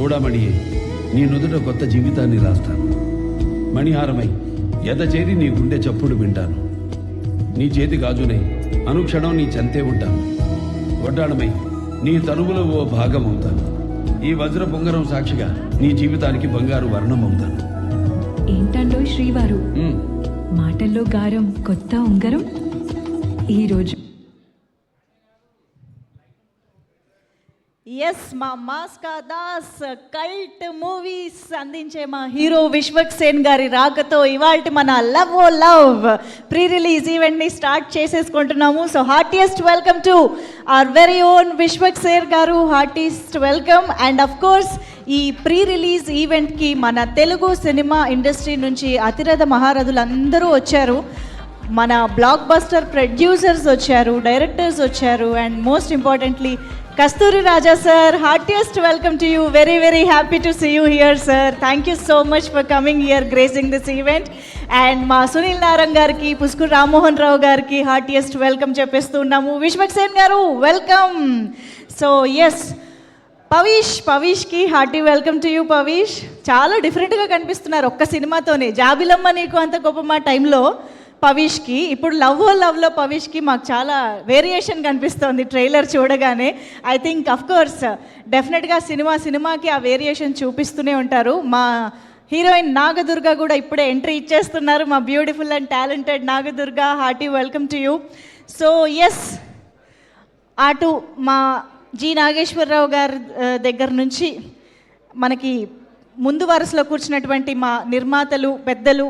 చూడమణి, నీ నుదుట కొత్త జీవితాన్ని రాస్తాను. మణిహారమై ఎద చేరి నీ గుండె చప్పుడు వింటాను. నీ చేతి గాజునై అనుక్షణం నీ చెంతే ఉంటాను. వడ్డాణమై నీ తనువులో ఓ భాగం అవుతాను. ఈ వజ్ర బొంగరం సాక్షిగా నీ జీవితానికి బంగారు వర్ణం అవుతాను. ఏంటండో శ్రీవారు, మాటల్లో గారం కొత్త ఉంగరం. ఈరోజు ఎస్, మా మాస్కా దాస్ కల్ట్ మూవీస్ అందించే మా హీరో విశ్వక్ సేన్ గారి రాకతో ఇవాళ మన లవ్ ఓ లవ్ ప్రీ రిలీజ్ ఈవెంట్ని స్టార్ట్ చేసేసుకుంటున్నాము. So heartiest welcome to our very own Vishwak Sen garu. Heartiest welcome. And of course ఈ ప్రీ రిలీజ్ ఈవెంట్కి మన తెలుగు సినిమా ఇండస్ట్రీ నుంచి అతిరథ మహారథులు అందరూ వచ్చారు. మన బ్లాక్ బస్టర్ ప్రొడ్యూసర్స్ వచ్చారు, డైరెక్టర్స్ వచ్చారు, and most importantly Kasturi Raja sir. Heartiest welcome to you. Very very happy to see you here sir. Thank you so much for coming here, gracing this event. And మా సునీల్ నారంగ్ గారికి, పుష్కూర్ రామ్మోహన్ రావు గారికి heartiest welcome చెప్పేస్తూ ఉన్నాము. Vishwak Sen garu welcome. So yes, పవీష్కి hearty welcome to you. Pavish చాలా డిఫరెంట్గా కనిపిస్తున్నారు ఒక్క సినిమాతోనే. జాబిలమ్మ నీకు అంత గొప్ప మా టైంలో పవీష్కి, ఇప్పుడు లవ్ ఓ లవ్లో పవీష్కి మాకు చాలా వేరియేషన్ కనిపిస్తుంది ట్రైలర్ చూడగానే. ఐ థింక్ అఫ్ కోర్స్ డెఫినెట్గా సినిమాకి ఆ వేరియేషన్ చూపిస్తూనే ఉంటారు. మా హీరోయిన్ నాగదుర్గ కూడా ఇప్పుడే ఎంట్రీ ఇచ్చేస్తున్నారు. మా beautiful and talented Nagadurga, hearty welcome to you. So yes, అటు మా జి నాగేశ్వరరావు గారి దగ్గర నుంచి మనకి ముందు వరుసలో కూర్చున్నటువంటి మా నిర్మాతలు, పెద్దలు,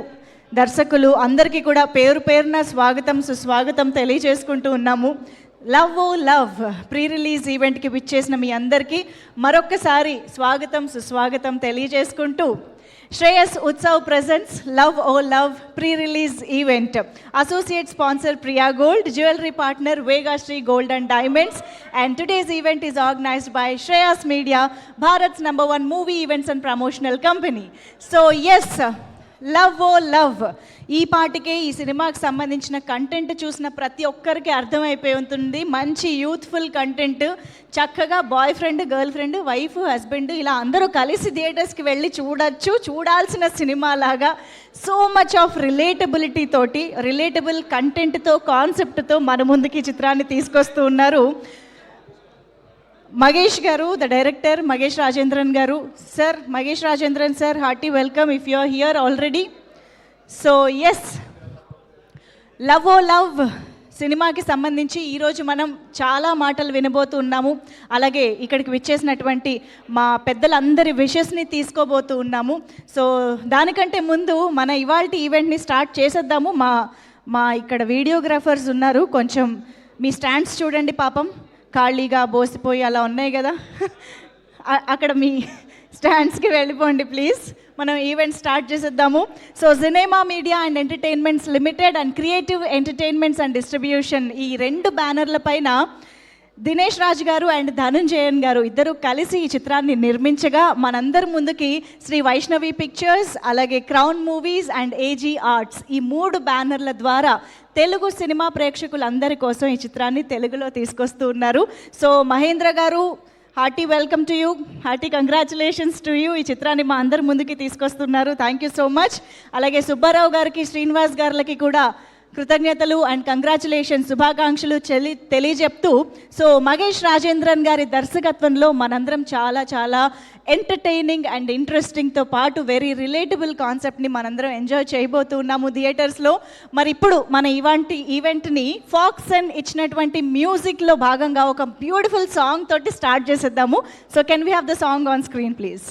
దర్శకులు అందరికీ కూడా పేరు పేరున స్వాగతం సుస్వాగతం తెలియజేసుకుంటూ ఉన్నాము. లవ్ ఓ లవ్ ప్రీ రిలీజ్ ఈవెంట్కి విచ్చేసిన మీ అందరికీ మరొక్కసారి స్వాగతం సుస్వాగతం తెలియజేసుకుంటూ, Shreyas Utsav presents love oh love pre release event. Associate sponsor Priya gold, jewellery partner Vegashree gold and diamonds. And today's event is organized by Shreyas Media, Bharat's #1 movie events and promotional company. So yes, love oh love ఈ పాటికే ఈ సినిమాకి సంబంధించిన content చూసిన ప్రతి ఒక్కరికి అర్థమైపోయి ఉంటుంది. మంచి యూత్ఫుల్ కంటెంట్, చక్కగా boy friend, girl friend, wife, husband ఇలా అందరూ కలిసి థియేటర్స్కి వెళ్ళి చూడాల్సిన సినిమా లాగా సో మచ్ ఆఫ్ రిలేటబిలిటీ తోటి, రిలేటబుల్ కంటెంట్తో, కాన్సెప్ట్తో మన ముందుకి చిత్రాన్ని తీసుకొస్తూ ఉన్నారు మగేష్ గారు, ద డైరెక్టర్ మగేష్ రాజేంద్రన్ గారు. Sir, Magesh Rajendran sir, hearty welcome if you are here already. So yes, love oh love సినిమాకి సంబంధించి ఈరోజు మనం చాలా మాటలు వినబోతూ ఉన్నాము. అలాగే ఇక్కడికి విచ్చేసినటువంటి మా పెద్దలందరి విషెస్ని తీసుకోబోతూ ఉన్నాము. సో దానికంటే ముందు మన ఇవాల్టి ఈవెంట్ని స్టార్ట్ చేసేద్దాము. మా ఇక్కడ వీడియోగ్రాఫర్స్ ఉన్నారు, కొంచెం మీ స్టాండ్స్ చూడండి, పాపం ఖాళీగా బోసిపోయి అలా ఉన్నాయి కదా, అక్కడ మీ స్టాండ్స్కి వెళ్ళిపోండి ప్లీజ్. మనం ఈవెంట్ స్టార్ట్ చేసేద్దాము. So cinema media and entertainments limited and creative entertainments and distribution, ఈ 2 బ్యానర్ల పైన దినేష్ రాజ్ గారు అండ్ ధనుంజయన్ గారు ఇద్దరు కలిసి ఈ చిత్రాన్ని నిర్మించగా, మనందరి ముందుకి శ్రీ వైష్ణవి పిక్చర్స్, అలాగే crown movies and AG arts, ఈ 3 బ్యానర్ల ద్వారా తెలుగు సినిమా ప్రేక్షకులందరి కోసం ఈ చిత్రాన్ని తెలుగులో తీసుకొస్తూ ఉన్నారు. సో మహేంద్ర గారు, hearty welcome to you, hearty congratulations to you. ఈ చిత్రాన్ని మా అందరి ముందుకి తీసుకొస్తున్నారు. Thank you so much. అలాగే సుబ్బారావు గారికి, శ్రీనివాస్ గారికి కూడా కృతజ్ఞతలు అండ్ కంగ్రాచులేషన్స్, శుభాకాంక్షలు తెలియజెప్తూ, సో మగేష్ రాజేంద్రన్ గారి దర్శకత్వంలో మనందరం చాలా చాలా ఎంటర్టైనింగ్ అండ్ ఇంట్రెస్టింగ్తో పాటు వెరీ రిలేటబుల్ కాన్సెప్ట్ని మనందరం ఎంజాయ్ చేయబోతున్నాము థియేటర్స్లో. మరి ఇప్పుడు మన ఈవెంట్ని ఫాక్సన్ ఇచ్చినటువంటి మ్యూజిక్లో భాగంగా ఒక బ్యూటిఫుల్ సాంగ్ తోటి స్టార్ట్ చేసేద్దాము. So can we have the song on screen please?